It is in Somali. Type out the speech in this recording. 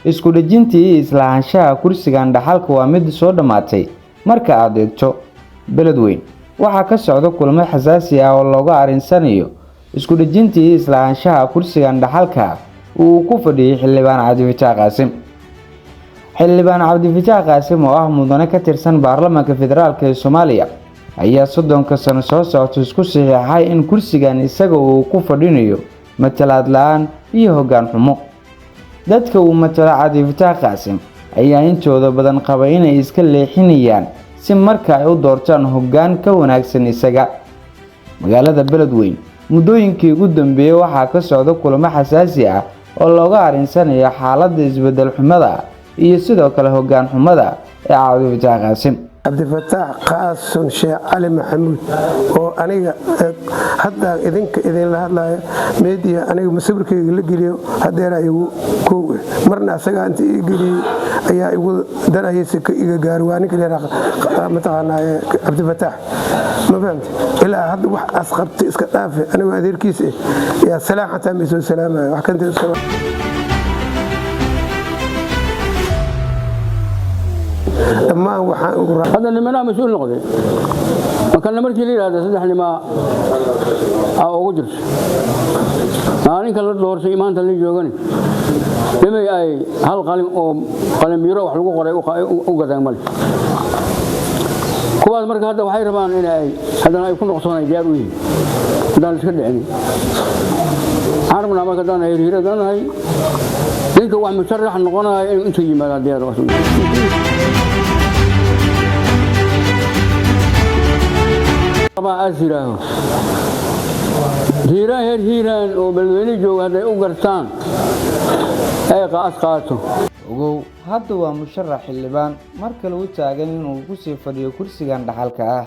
isku dhajintii islaanshaha kursigan dhaxalka waa mid soo dhamaatay marka aad eegto Beledweyne waxa ka socda kulamo xasaasi ah oo looga arinsanayo isku dhajintii islaanshaha kursigan dhaxalka uu ku fadhiyay xildhibaan Cabdifataax Qaasim. xildhibaan Cabdifataax Qaasim oo ah mudane ka tirsan baarlamaanka federaalka ee Soomaaliya ayaa 30 sano soo socota isku saxiixay in kursigan isaga uu ku fadhinayo matalaad la'aan iyo hoggaan xumo. dadka uu matala Cabdifataax Qaasim ayaa intooda badan qaba inay iska leexinayaan si marka ay u doortaan hoggaan ka wanaagsan isaga. magaalada Beledweyne muddooyinkii ugu dambeeyay waxaa ka socda kulamo xasaasi ah oo looga arinsanayo xaaladda isbedel xumada iyo sidoo kale hoggaan xumada ee Cabdifataax Qaasim. Cabdifataax Qaasim Sheekh Cali Maxamuud oo aniga hadda idin la hadlayo media aniga masawirkayga la geliyo hadeera igu koow marna asaga inta ii geliyay ayaa igu darayay ka iga gaarwaan kale mataqaanaa Cabdifataax ma fahamtay ilaa hadda wax asqabta iska dhaafay aniga adeerkiis ya salaaxata miisoo salaamayo wax kan ما هذا اللي منام مسؤول نقدي كان مركي لي هذا صدق لما أو وجرس أنا كلا دور شيء ما أنت اللي جوعني لما أي هل قلم يروح لقوا قري وقدام مال كواز مركي هذا وحير ما أنا هذا لا يكون قصنا يجاروي هذا الشيء يعني عارف أنا ما كذا أنا يريد أنا هاي ليك واحد مشرح نقولنا أنت يجي ما ديار رسول طبعا أسيره هيران وبالويني جو هذا أوغرتان أي قاسقاته ugu hadda waa musharax xildhibaan marka lagu taagan inuu ku sii fadhiyo kursigan dhaxalka ah